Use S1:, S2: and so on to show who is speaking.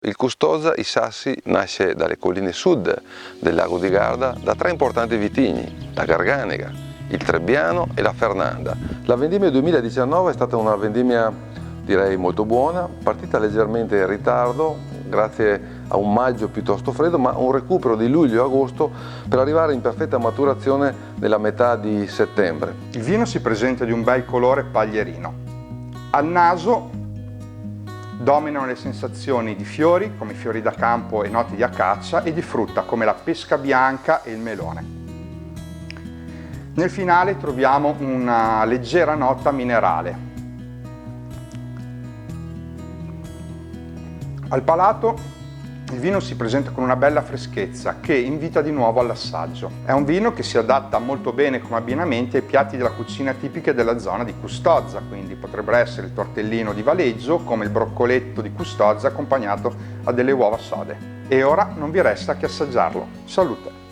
S1: Il Custoza i Sassi nasce dalle colline sud del lago di Garda da tre importanti vitigni, la Garganega, il Trebbiano e la Fernanda. La vendemmia 2019 è stata una vendemmia direi molto buona, partita leggermente in ritardo grazie a un maggio piuttosto freddo, ma un recupero di luglio e agosto per arrivare in perfetta maturazione nella metà di settembre.
S2: Il vino si presenta di un bel colore paglierino. Al naso dominano le sensazioni di fiori, come i fiori da campo e note di acacia, e di frutta, come la pesca bianca e il melone. Nel finale troviamo una leggera nota minerale. Al palato il vino si presenta con una bella freschezza che invita di nuovo all'assaggio. È un vino che si adatta molto bene come abbinamenti ai piatti della cucina tipiche della zona di Custozza, quindi potrebbe essere il tortellino di Valeggio come il broccoletto di Custozza accompagnato a delle uova sode. E ora non vi resta che assaggiarlo. Salute!